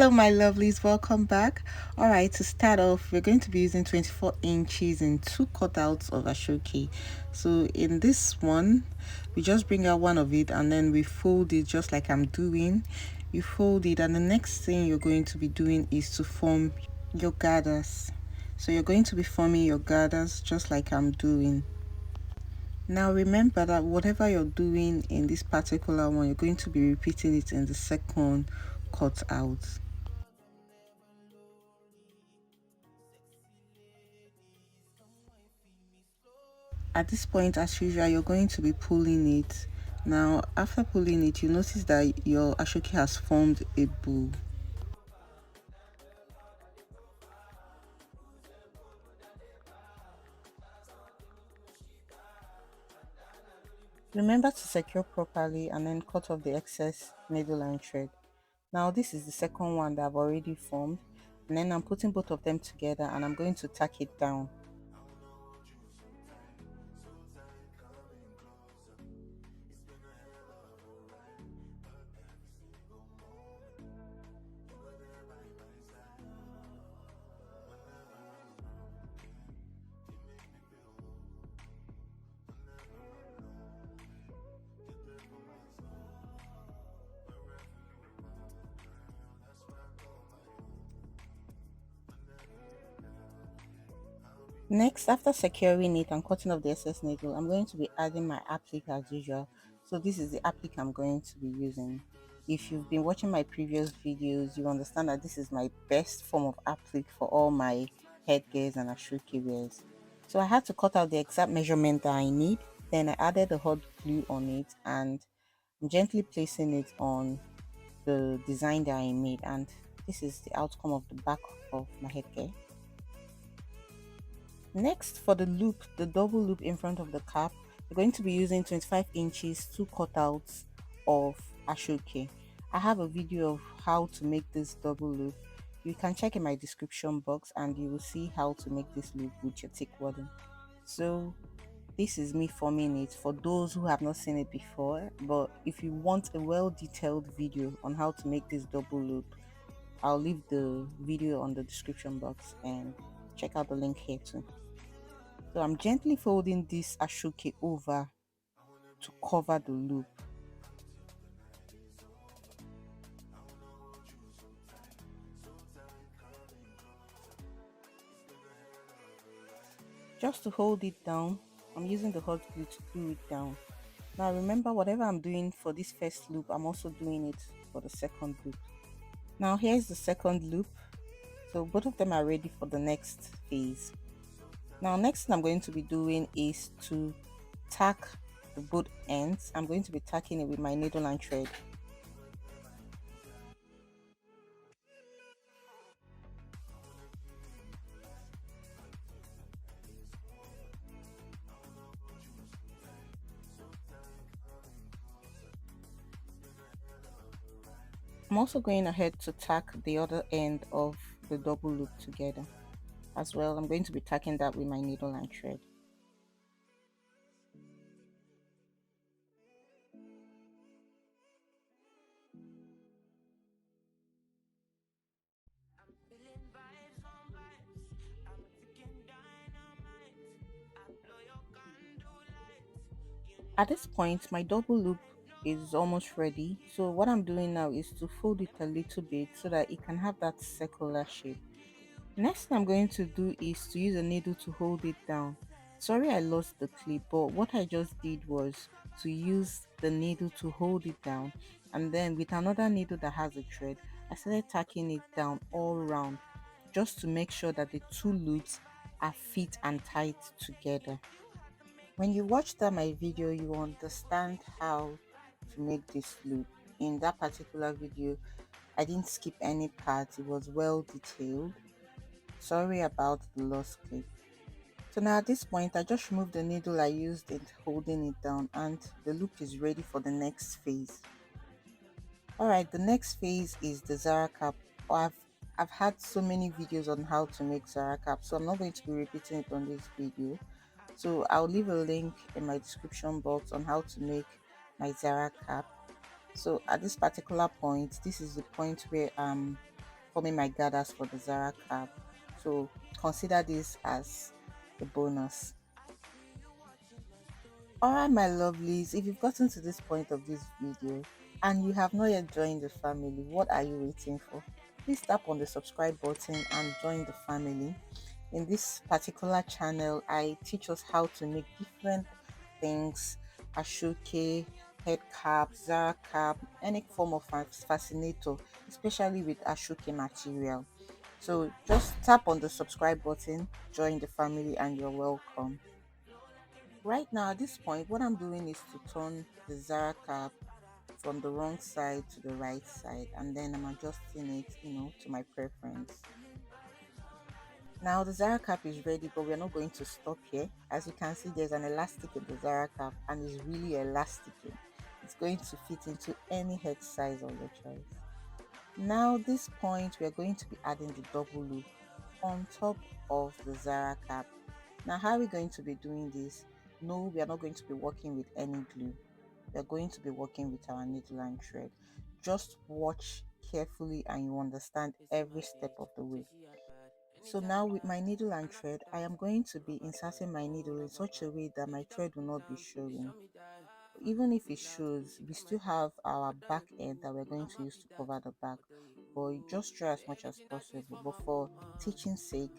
Hello, my lovelies, welcome back. All right, to start off, we're going to be using 24 inches in two cutouts of Ashoke. So, in this one, we just bring out one of it and then we fold it just like I'm doing. You fold it, and the next thing you're going to be doing is to form your gathers. So, you're going to be forming your gathers just like I'm doing. Now remember that whatever you're doing in this particular one, you're going to be repeating it in the second cut out. At this point, as usual, you're going to be pulling it. Now after pulling it, you notice that your ashoke has formed a bow. Remember to secure properly and then cut off the excess needle and thread. Now this is the second one that I've already formed, and then I'm putting both of them together and I'm going to tack it down. Next, after securing it and cutting off the excess needle, I'm going to be adding my applique as usual. So this is the applique I'm going to be using. If you've been watching my previous videos, you understand that this is my best form of applique for all my headgears and ashoke wears. So I had to cut out the exact measurement that I need. Then I added the hot glue on it and I'm gently placing it on the design that I made, and this is the outcome of the back of my headgear. Next, for the loop, the double loop in front of the cap, we're going to be using 25 inches two cutouts of ashoke. I have a video of how to make this double loop. You can check in my description box and you will see how to make this loop with your thick wadding. So this is me forming it for those who have not seen it before, but if you want a well detailed video on how to make this double loop, I'll leave the video on the description box and check out the link here too. So I'm gently folding this ashoke over to cover the loop. Just to hold it down, I'm using the hot glue to glue it down. Now remember, whatever I'm doing for this first loop, I'm also doing it for the second loop. Now here's the second loop. So both of them are ready for the next phase. Now next thing I'm going to be doing is to tack the both ends. I'm going to be tacking it with my needle and thread. I'm also going ahead to tack the other end of the double loop together as well. I'm going to be tacking that with my needle and thread. At this point, my double loop is almost ready. So what I'm doing now is to fold it a little bit so that it can have that circular shape. Next thing I'm going to do is to use a needle to hold it down. Sorry I lost the clip, but what I just did was to use the needle to hold it down, and then with another needle that has a thread, I started tacking it down all around just to make sure that the two loops are fit and tight together. When you watch that my video, you understand how to make this loop. In that particular video, I didn't skip any part, it was well detailed. Sorry about the lost clip. So now at this point, I just removed the needle I used in holding it down and the loop is ready for the next phase. Alright, the next phase is the Zara Cap. I've had so many videos on how to make Zara Cap, so I'm not going to be repeating it on this video. So I'll leave a link in my description box on how to make my Zara Cap. So at this particular point, this is the point where I'm forming my gathers for the Zara Cap. So consider this as a bonus. Alright, my lovelies, if you've gotten to this point of this video and you have not yet joined the family, what are you waiting for? Please tap on the subscribe button and join the family. In this particular channel, I teach us how to make different things: ashoke, head cap, Zara cap, any form of fascinator, especially with ashoke material. So just tap on the subscribe button, join the family, and you're welcome. Right now, at this point, what I'm doing is to turn the Zara cap from the wrong side to the right side, and then I'm adjusting it, to my preference. Now the Zara cap is ready, but we're not going to stop here. As you can see, there's an elastic in the Zara cap, and it's really elastic. It's going to fit into any head size of your choice. Now this point, we are going to be adding the double loop on top of the Zara cap. Now how are we going to be doing this? No, we are not going to be working with any glue. We are going to be working with our needle and thread. Just watch carefully and you understand every step of the way. So now with my needle and thread, I am going to be inserting my needle in such a way that my thread will not be showing. Even if it shows, we still have our back end that we're going to use to cover the back, but just try as much as possible. But for teaching sake,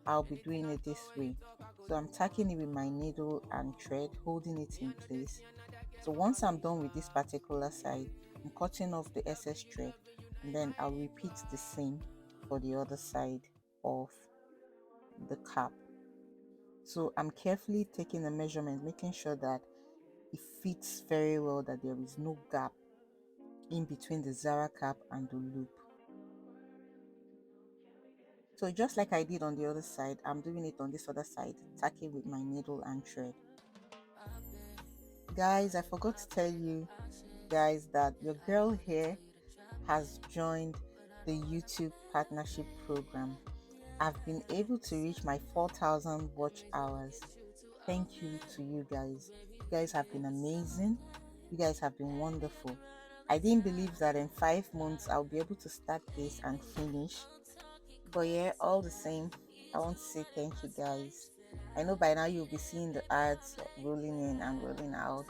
I'll be doing it this way. So I'm tacking it with my needle and thread, holding it in place. So once I'm done with this particular side, I'm cutting off the excess thread, and then I'll repeat the same for the other side of the cap. So I'm carefully taking the measurement, making sure that it fits very well, that there is no gap in between the Zara cap and the loop. So just like I did on the other side, I'm doing it on this other side, tacking with my needle and thread. Guys, I forgot to tell you guys that your girl here has joined the YouTube partnership program. I've been able to reach my 4,000 watch hours. Thank you to you guys. You guys have been amazing. You guys have been wonderful. I didn't believe that in 5 months I'll be able to start this and finish. But yeah, all the same, I want to say thank you guys. I know by now you'll be seeing the ads rolling in and rolling out.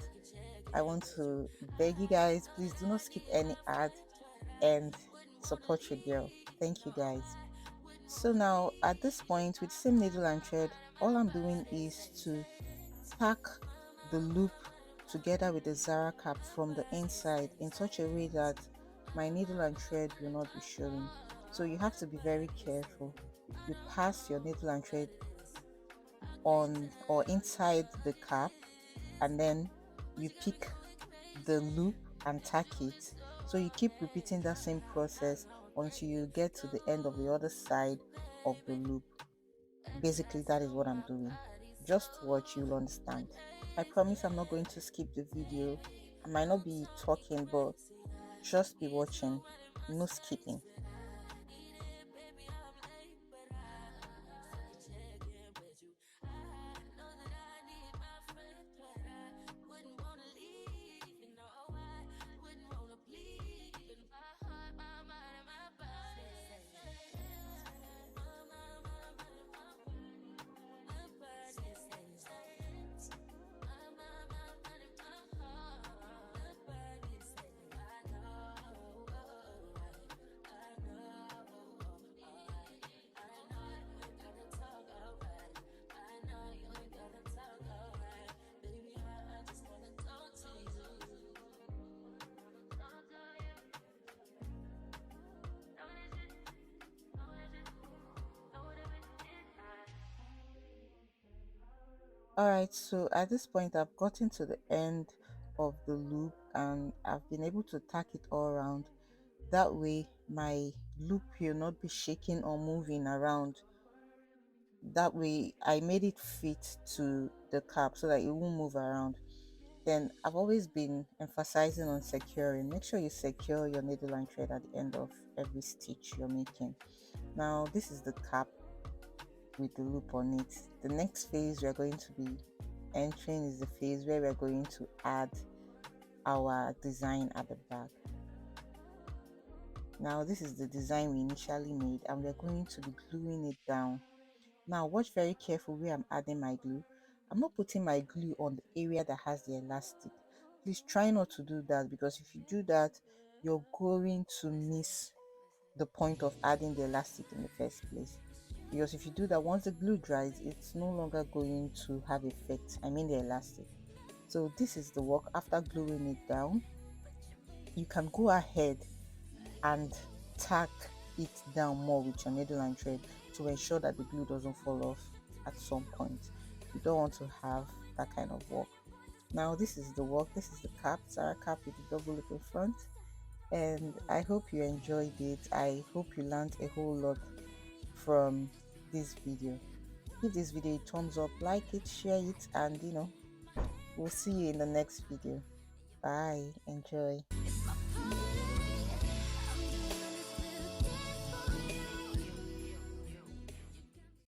I want to beg you guys, please do not skip any ad and support your girl. Thank you guys. So now at this point, with same needle and thread, all I'm doing is to pack the loop together with the Zara cap from the inside in such a way that my needle and thread will not be showing. So you have to be very careful. You pass your needle and thread on or inside the cap, and then you pick the loop and tack it. So you keep repeating that same process until you get to the end of the other side of the loop. Basically, that is what I'm doing. Just watch, you'll understand. I promise I'm not going to skip the video. I might not be talking, but just be watching. No skipping. Alright, so at this point I've gotten to the end of the loop and I've been able to tack it all around. That way my loop will not be shaking or moving around. That way I made it fit to the cap so that it won't move around. Then I've always been emphasizing on securing. Make sure you secure your needle and thread at the end of every stitch you're making. Now this is the cap with the loop on it. The next phase we are going to be entering is the phase where we are going to add our design at the back. Now this is the design we initially made, and we're going to be gluing it down. Now watch very careful where I'm adding my glue. I'm not putting my glue on the area that has the elastic. Please try not to do that, because if you do that, you're going to miss the point of adding the elastic in the first place. Because if you do that, once the glue dries, it's no longer going to have effect, I mean the elastic. So this is the work. After gluing it down, you can go ahead and tack it down more with your needle and thread to ensure that the glue doesn't fall off at some point. You don't want to have that kind of work. Now this is the work. This is the cap, Zara cap with the double open front, and I hope you enjoyed it. I hope you learned a whole lot from this video. Give this video a thumbs up, like it, share it, and we'll see you in the next video. Bye. Enjoy.